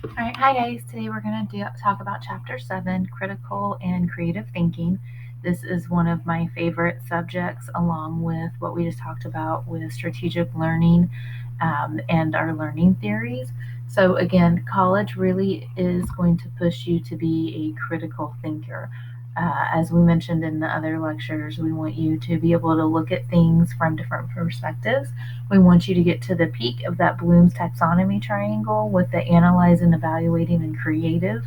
All right, hi guys. Today we're going to talk about Chapter 7, Critical and Creative Thinking. This is one of my favorite subjects, along with what we just talked about with strategic learning and our learning theories. So, again, college really is going to push you to be a critical thinker. As we mentioned in the other lectures, we want you to be able to look at things from different perspectives. We want you to get to the peak of that Bloom's taxonomy triangle with the analyzing, evaluating, and creative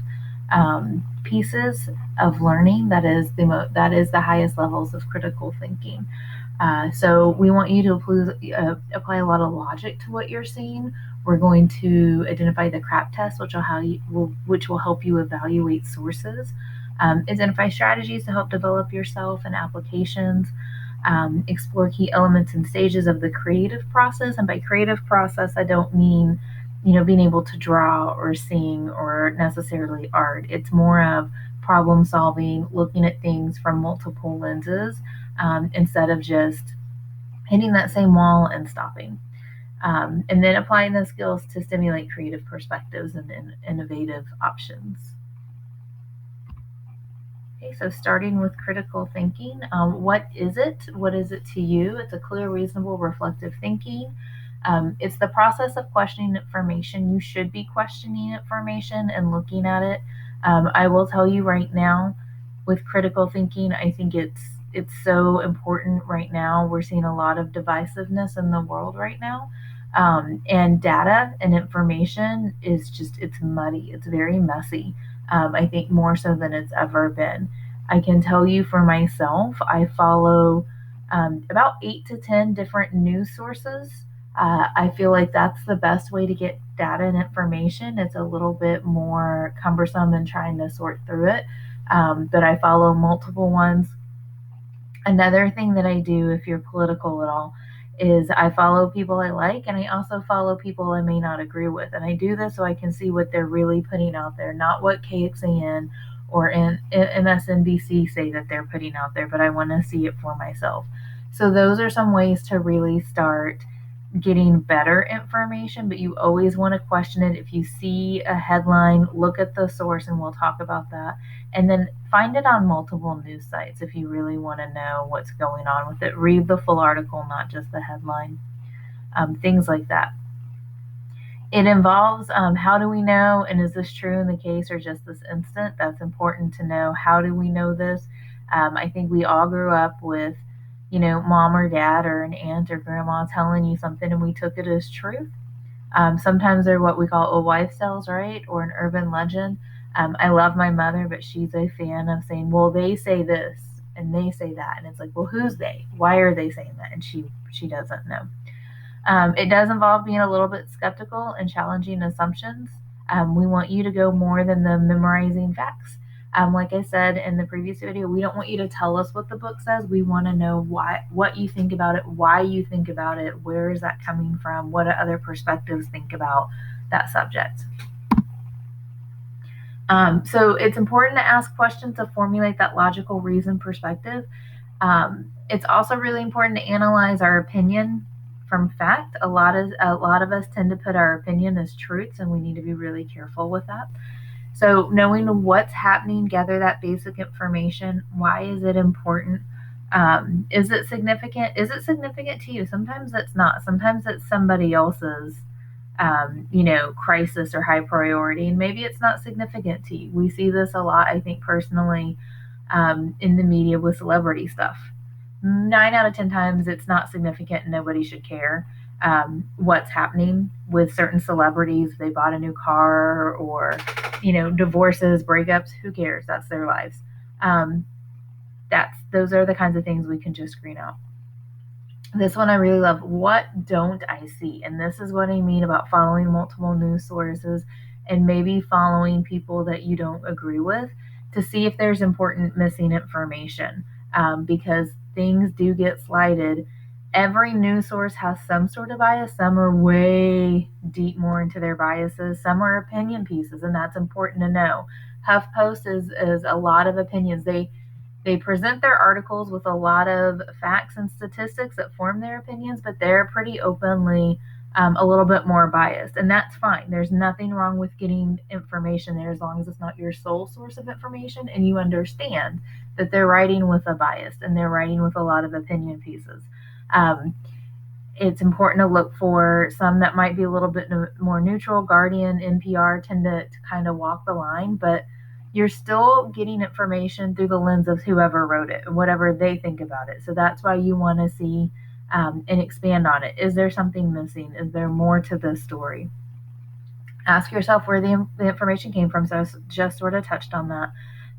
pieces of learning. That is the highest levels of critical thinking. So we want you to apply a lot of logic to what you're seeing. We're going to identify the CRAAP test, which will help you evaluate sources, identify strategies to help develop yourself and applications, explore key elements and stages of the creative process. And by creative process, I don't mean being able to draw or sing or necessarily art. It's more of problem solving, looking at things from multiple lenses, instead of just hitting that same wall and stopping. And then applying those skills to stimulate creative perspectives and innovative options. Okay, so starting with critical thinking, what is it? What is it to you? It's a clear, reasonable, reflective thinking. It's the process of questioning information. You should be questioning information and looking at it. I will tell you right now, with critical thinking, I think it's so important right now. We're seeing a lot of divisiveness in the world right now. And data and information is it's muddy. It's very messy. I think more so than it's ever been. I can tell you for myself, I follow about 8 to 10 different news sources. I feel like that's the best way to get data and information. It's a little bit more cumbersome than trying to sort through it, but I follow multiple ones. Another thing that I do, if you're political at all, is I follow people I like, and I also follow people I may not agree with. And I do this so I can see what they're really putting out there, not what KXAN or MSNBC say that they're putting out there, but I want to see it for myself. So those are some ways to really start getting better information, but you always want to question it. If you see a headline, look at the source, and we'll talk about that. And then find it on multiple news sites if you really want to know what's going on with it. Read the full article, not just the headline. Things like that. It involves how do we know, and is this true in the case or just this instant? That's important to know. How do we know this? I think we all grew up with, mom or dad or an aunt or grandma telling you something, and we took it as truth. Sometimes they're what we call old wives' tales, right? Or an urban legend. I love my mother, but she's a fan of saying, well, they say this and they say that. And it's like, well, who's they? Why are they saying that? And she doesn't know. It does involve being a little bit skeptical and challenging assumptions. We want you to go more than the memorizing facts. Like I said in the previous video, we don't want you to tell us what the book says. We want to know what you think about it, why you think about it, where is that coming from, what do other perspectives think about that subject. So it's important to ask questions to formulate that logical reason perspective. It's also really important to analyze our opinion from fact. A lot of us tend to put our opinion as truths, and we need to be really careful with that. So knowing what's happening, gather that basic information. Why is it important? Is it significant? Is it significant to you? Sometimes it's not. Sometimes it's somebody else's crisis or high priority, and maybe it's not significant to you. We see this a lot, I think, personally, in the media with celebrity stuff. 9 out of 10 times it's not significant and nobody should care what's happening with certain celebrities. They bought a new car or, divorces, breakups, who cares? That's their lives. Those are the kinds of things we can just screen out. This one I really love. What don't I see? And this is what I mean about following multiple news sources and maybe following people that you don't agree with to see if there's important missing information, because things do get slighted. Every news source has some sort of bias. Some are way deep more into their biases. Some are opinion pieces, and that's important to know. HuffPost is a lot of opinions. They present their articles with a lot of facts and statistics that form their opinions, but they're pretty openly a little bit more biased, and that's fine. There's nothing wrong with getting information there as long as it's not your sole source of information and you understand that they're writing with a bias and they're writing with a lot of opinion pieces. Um, it's important to look for some that might be a little bit more neutral. Guardian, NPR tend to kind of walk the line, but you're still getting information through the lens of whoever wrote it and whatever they think about it. So that's why you want to see and expand on it. Is there something missing? Is there more to this story? Ask yourself where the information came from. So I just sort of touched on that.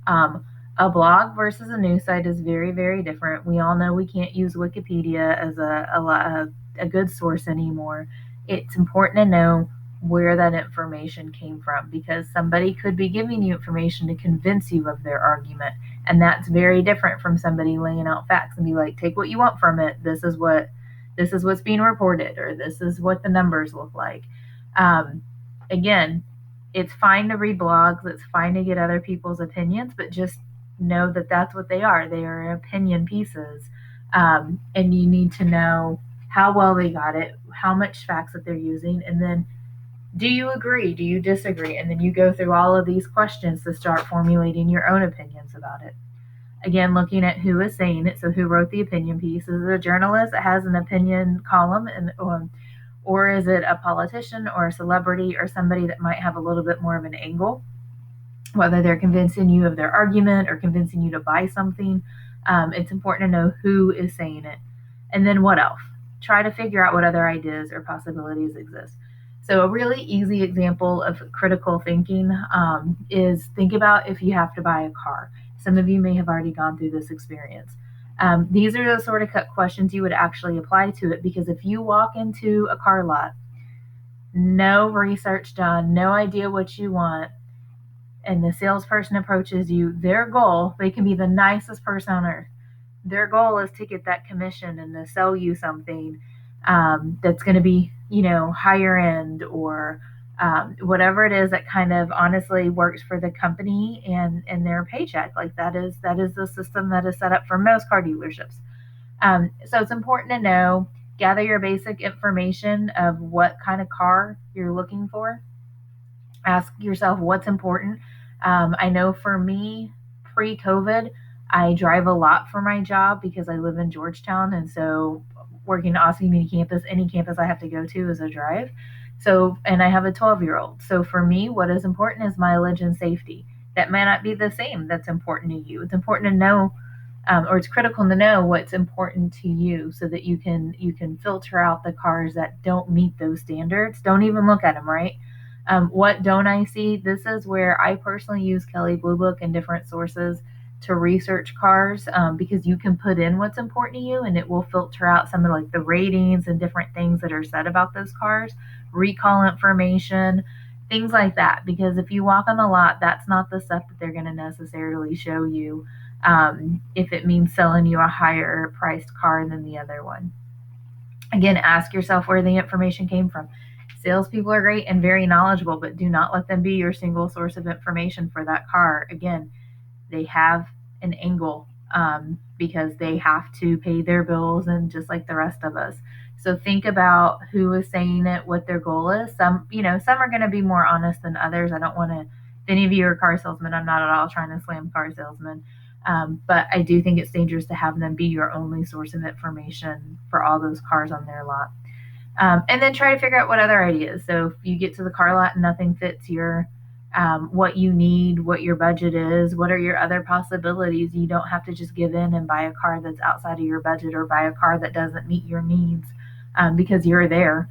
Um, a blog versus a news site is very, very different. We all know we can't use Wikipedia as a good source anymore. It's important to know where that information came from because somebody could be giving you information to convince you of their argument. And that's very different from somebody laying out facts and be like, take what you want from it. This is what's being reported, or this is what the numbers look like. Again, it's fine to read blogs. It's fine to get other people's opinions, but just know that that's what they are. They are opinion pieces. And you need to know how well they got it, how much facts that they're using, and then do you agree? Do you disagree? And then you go through all of these questions to start formulating your own opinions about it. Again, looking at who is saying it. So who wrote the opinion piece? Is it a journalist that has an opinion column or is it a politician or a celebrity or somebody that might have a little bit more of an angle, whether they're convincing you of their argument or convincing you to buy something? It's important to know who is saying it. And then what else? Try to figure out what other ideas or possibilities exist. So a really easy example of critical thinking is think about if you have to buy a car. Some of you may have already gone through this experience. These are the sort of questions you would actually apply to it, because if you walk into a car lot, no research done, no idea what you want, and the salesperson approaches you, their goal, they can be the nicest person on earth, their goal is to get that commission and to sell you something that's going to be, higher end or whatever it is that kind of honestly works for the company and their paycheck. Like that is the system that is set up for most car dealerships. So it's important to know, gather your basic information of what kind of car you're looking for. Ask yourself what's important. I know for me, pre-COVID, I drive a lot for my job because I live in Georgetown, and so working at Austin Community Campus, any campus I have to go to is a drive. So, and I have a 12-year-old. So for me, what is important is mileage and safety. That may not be the same that's important to you. It's important to know, or it's critical to know what's important to you, so that you can filter out the cars that don't meet those standards. Don't even look at them, right? What don't I see? This is where I personally use Kelley Blue Book and different sources to research cars, because you can put in what's important to you and it will filter out some of like the ratings and different things that are said about those cars, recall information, things like that. Because if you walk on the lot, that's not the stuff that they're going to necessarily show you, if it means selling you a higher priced car than the other one. Again, ask yourself where the information came from. Salespeople are great and very knowledgeable, but do not let them be your single source of information for that car. Again, they have an angle, because they have to pay their bills and just like the rest of us. So think about who is saying it, what their goal is. Some are going to be more honest than others. I don't want to, if any of you are car salesmen, I'm not at all trying to slam car salesmen. But I do think it's dangerous to have them be your only source of information for all those cars on their lot. And then try to figure out what other ideas. So if you get to the car lot and nothing fits your what you need, what your budget is, what are your other possibilities. You don't have to just give in and buy a car that's outside of your budget or buy a car that doesn't meet your needs, because you're there.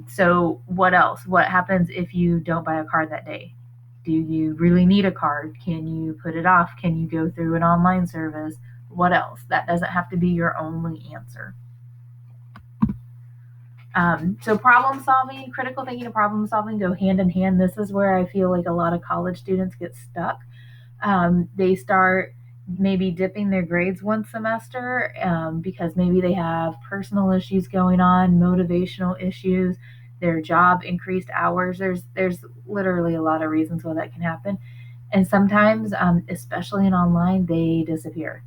So what else? What happens if you don't buy a car that day? Do you really need a car? Can you put it off? Can you go through an online service? What else? That doesn't have to be your only answer. So problem solving, critical thinking and problem solving go hand in hand. This is where I feel like a lot of college students get stuck. They start maybe dipping their grades one semester, because maybe they have personal issues going on, motivational issues, their job increased hours. There's literally a lot of reasons why that can happen. And sometimes, especially in online, they disappear.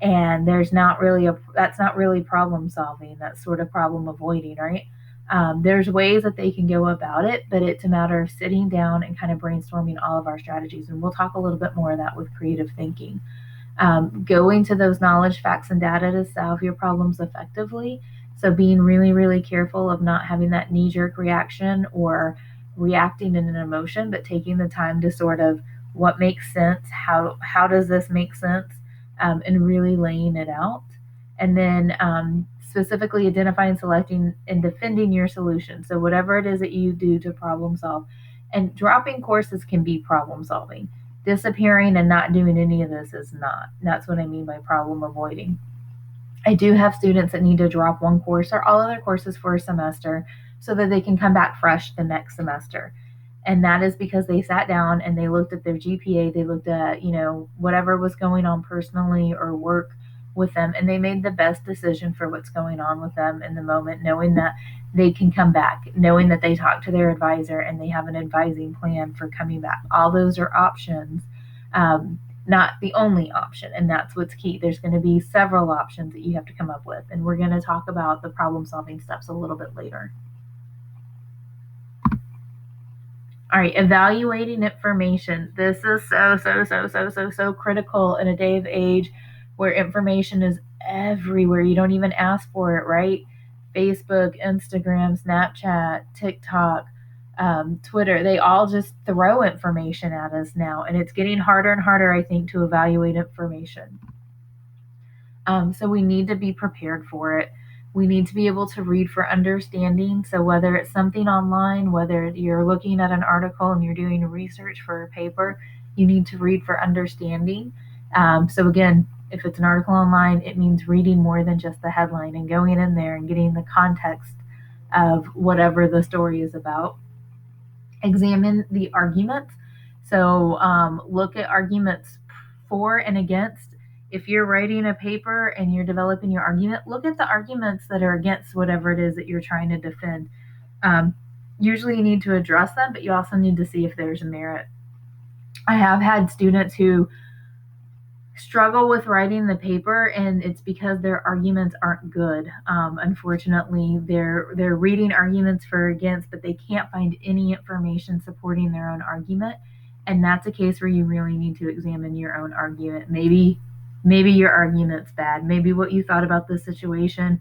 And that's not really problem solving. That's sort of problem avoiding, right? There's ways that they can go about it, but it's a matter of sitting down and kind of brainstorming all of our strategies. And we'll talk a little bit more of that with creative thinking. Going to those knowledge, facts, and data to solve your problems effectively. So being really, really careful of not having that knee-jerk reaction or reacting in an emotion, but taking the time to sort of what makes sense, how does this make sense, and really laying it out. And then specifically identifying, selecting, and defending your solution. So whatever it is that you do to problem solve. And dropping courses can be problem solving. Disappearing and not doing any of this is not. That's what I mean by problem avoiding. I do have students that need to drop one course or all other courses for a semester so that they can come back fresh the next semester. And that is because they sat down and they looked at their GPA, they looked at, whatever was going on personally or work with them, and they made the best decision for what's going on with them in the moment, knowing that they can come back, knowing that they talk to their advisor and they have an advising plan for coming back. All those are options. Not the only option, and that's what's key. There's going to be several options that you have to come up with, and we're going to talk about the problem solving steps a little bit later. All right, evaluating information. This is so critical in a day of age where information is everywhere. You don't even ask for it, right? Facebook, Instagram, Snapchat, TikTok, Twitter, they all just throw information at us now. And it's getting harder and harder, I think, to evaluate information. So we need to be prepared for it. We need to be able to read for understanding. So whether it's something online, whether you're looking at an article and you're doing research for a paper, you need to read for understanding. So again, if it's an article online, it means reading more than just the headline and going in there and getting the context of whatever the story is about. Examine the arguments. So look at arguments for and against. If you're writing a paper and you're developing your argument, look at the arguments that are against whatever it is that you're trying to defend. Usually you need to address them, but you also need to see if there's a merit. I have had students who struggle with writing the paper, and it's because their arguments aren't good. Unfortunately, they're reading arguments for or against, but they can't find any information supporting their own argument. And that's a case where you really need to examine your own argument. Maybe your argument's bad. Maybe what you thought about the situation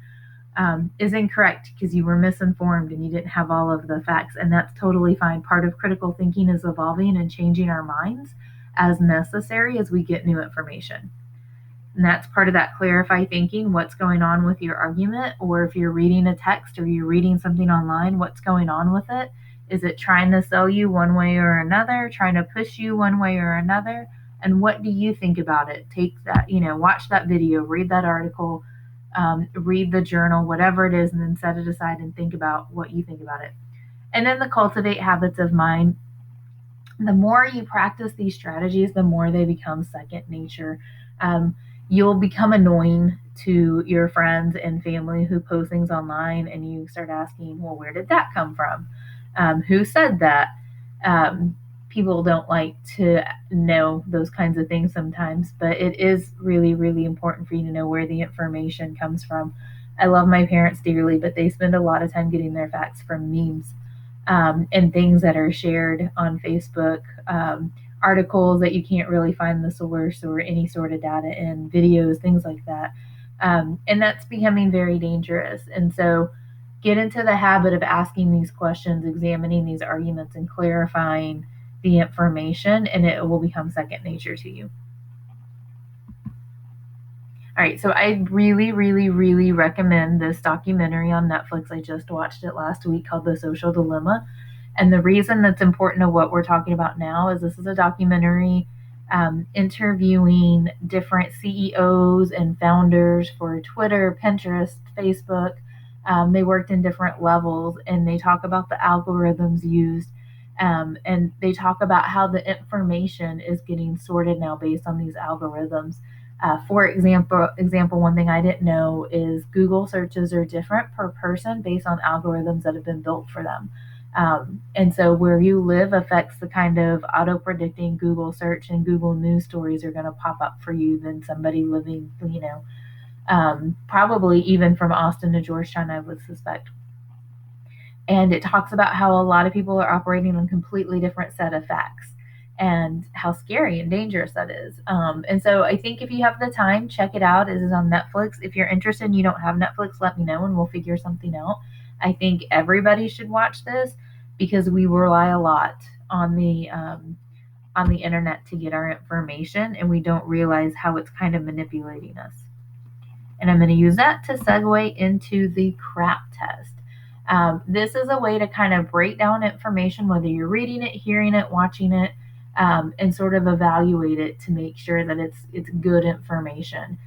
is incorrect because you were misinformed and you didn't have all of the facts. And that's totally fine. Part of critical thinking is evolving and changing our minds as necessary as we get new information. And that's part of that clarify thinking, what's going on with your argument, or if you're reading a text or you're reading something online, what's going on with it? Is it trying to sell you one way or another, trying to push you one way or another? And what do you think about it? Take that, watch that video, read that article, read the journal, whatever it is, and then set it aside and think about what you think about it. And then the cultivate habits of mind. The more you practice these strategies, the more they become second nature. You'll become annoying to your friends and family who post things online, and you start asking, well, where did that come from? Who said that? People don't like to know those kinds of things sometimes, but it is really, really important for you to know where the information comes from. I love my parents dearly, but they spend a lot of time getting their facts from memes. And things that are shared on Facebook, articles that you can't really find the source or any sort of data in, videos, things like that. And that's becoming very dangerous. And so get into the habit of asking these questions, examining these arguments, and clarifying the information, and it will become second nature to you. All right, so I really, really, really recommend this documentary on Netflix. I just watched it last week called The Social Dilemma. And the reason that's important to what we're talking about now is this is a documentary interviewing different CEOs and founders for Twitter, Pinterest, Facebook. They worked in different levels, and they talk about the algorithms used. And they talk about how the information is getting sorted now based on these algorithms. For example, one thing I didn't know is Google searches are different per person based on algorithms that have been built for them. And so where you live affects the kind of auto-predicting Google search and Google News stories are going to pop up for you than somebody living, probably even from Austin to Georgetown, I would suspect. And it talks about how a lot of people are operating on a completely different set of facts and how scary and dangerous that is. And so I think if you have the time, check it out. It is on Netflix. If you're interested and you don't have Netflix, let me know and we'll figure something out. I think everybody should watch this because we rely a lot on the internet to get our information, and we don't realize how it's kind of manipulating us. And I'm going to use that to segue into the CRAAP test. This is a way to kind of break down information, whether you're reading it, hearing it, watching it, and sort of evaluate it to make sure that it's good information.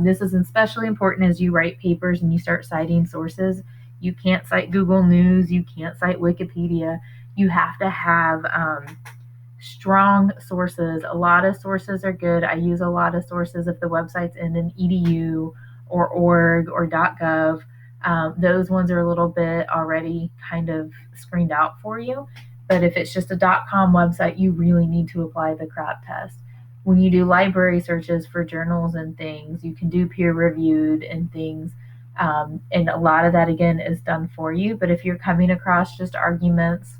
This is especially important as you write papers and you start citing sources. You can't cite Google News, you can't cite Wikipedia. You have to have strong sources. A lot of sources are good. I use a lot of sources if the website's in an edu or org or .gov. Those ones are a little bit already kind of screened out for you. But if it's just a .com website, you really need to apply the CRAAP test. When you do library searches for journals and things, you can do peer reviewed and things. And a lot of that, again, is done for you. But if you're coming across just arguments,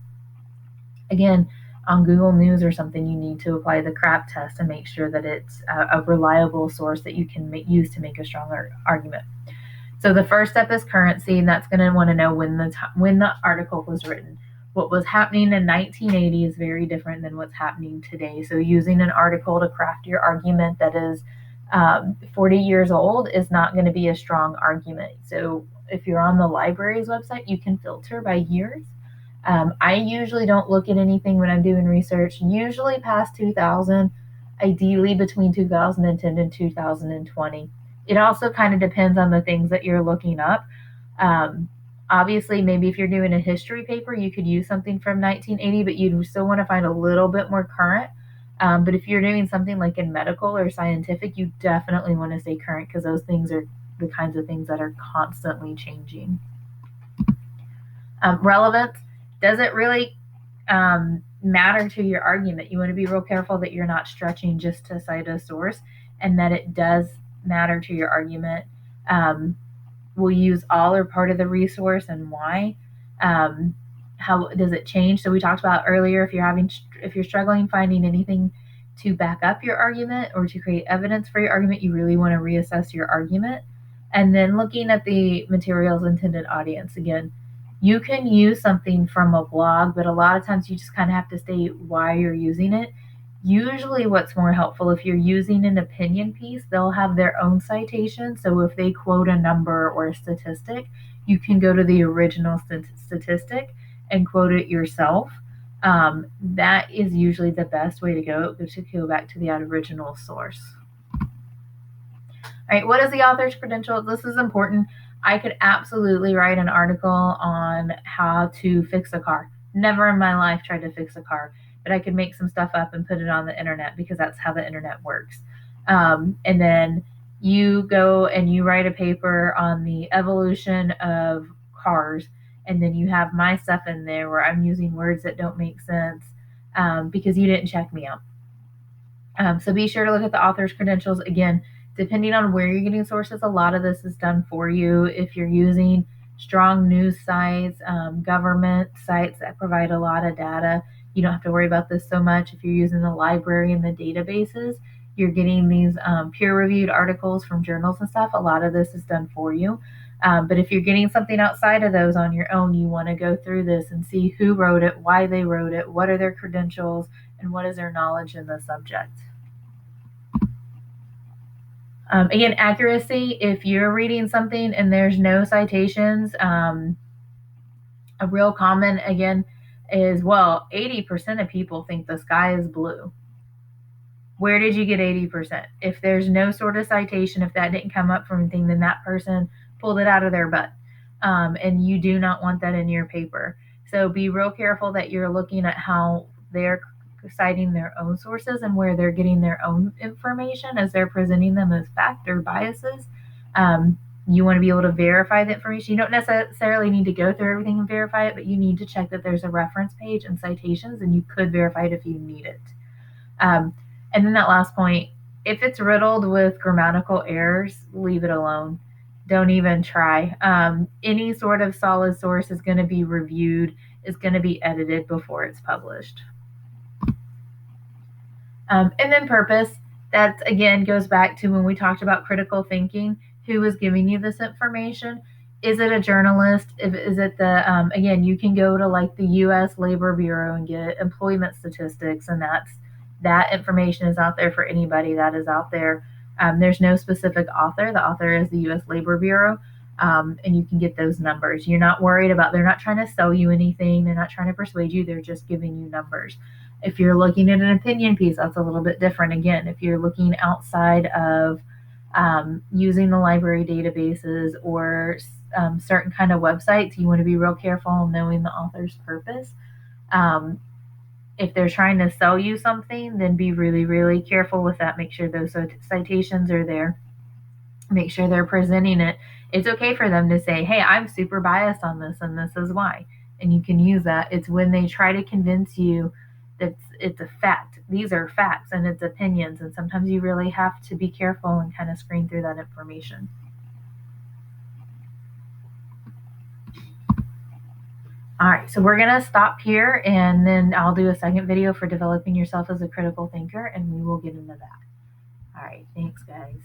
again, on Google News or something, you need to apply the CRAAP test and make sure that it's a reliable source that you can use to make a stronger argument. So the first step is currency, and that's going to want to know when the article was written. What was happening in 1980 is very different than what's happening today. So using an article to craft your argument that is 40 years old is not going to be a strong argument. So if you're on the library's website, you can filter by years. I usually don't look at anything when I'm doing research, usually past 2000, ideally between 2010 and 2020. It also kind of depends on the things that you're looking up. Obviously, maybe if you're doing a history paper, you could use something from 1980, but you'd still want to find a little bit more current. But if you're doing something like in medical or scientific, you definitely want to stay current because those things are the kinds of things that are constantly changing. Relevance. Does it really matter to your argument? You want to be real careful that you're not stretching just to cite a source and that it does matter to your argument. We'll use all or part of the resource and why. How does it change? So we talked about earlier, if you're struggling finding anything to back up your argument or to create evidence for your argument, you really want to reassess your argument. And then looking at the material's intended audience again. You can use something from a blog, but a lot of times you just kind of have to state why you're using it. Usually what's more helpful, if you're using an opinion piece, they'll have their own citation. So if they quote a number or a statistic, you can go to the original statistic and quote it yourself. That is usually the best way to go back to the original source. All right, what is the author's credential? This is important. I could absolutely write an article on how to fix a car. Never in my life tried to fix a car, but I could make some stuff up and put it on the internet because that's how the internet works. And then you go and you write a paper on the evolution of cars, and then you have my stuff in there where I'm using words that don't make sense because you didn't check me out. So be sure to look at the author's credentials. Again, depending on where you're getting sources, a lot of this is done for you. If you're using strong news sites, government sites that provide a lot of data, you don't have to worry about this so much. If you're using the library and the databases, you're getting these peer-reviewed articles from journals and stuff. A lot of this is done for you. But if you're getting something outside of those on your own, you want to go through this and see who wrote it, why they wrote it, what are their credentials, and what is their knowledge in the subject. Again, accuracy, if you're reading something and there's no citations, a real common, again, is, well, 80% of people think the sky is blue. Where did you get 80%? If there's no sort of citation, if that didn't come up from anything, then that person pulled it out of their butt. And you do not want that in your paper. So be real careful that you're looking at how they're citing their own sources and where they're getting their own information as they're presenting them as fact or biases. You want to be able to verify the information. You don't necessarily need to go through everything and verify it, but you need to check that there's a reference page and citations, and you could verify it if you need it. And then that last point, if it's riddled with grammatical errors, leave it alone. Don't even try. Any sort of solid source is going to be reviewed, is going to be edited before it's published. And then purpose, that again goes back to when we talked about critical thinking. Who is giving you this information? Is it a journalist? Is it the, again, you can go to like the US Labor Bureau and get employment statistics, and that information is out there for anybody that is out there. There's no specific author. The author is the US Labor Bureau. And you can get those numbers. You're not worried about, they're not trying to sell you anything. They're not trying to persuade you. They're just giving you numbers. If you're looking at an opinion piece, that's a little bit different. Again, if you're looking outside of using the library databases or certain kind of websites, you want to be real careful knowing the author's purpose. If they're trying to sell you something, then be really, really careful with that. Make sure those citations are there. Make sure they're presenting it. It's okay for them to say, hey, I'm super biased on this and this is why. And you can use that. It's when they try to convince you that it's a fact. These are facts and it's opinions. And sometimes you really have to be careful and kind of screen through that information. All right, so we're going to stop here, and then I'll do a second video for developing yourself as a critical thinker, and we will get into that. All right, thanks, guys.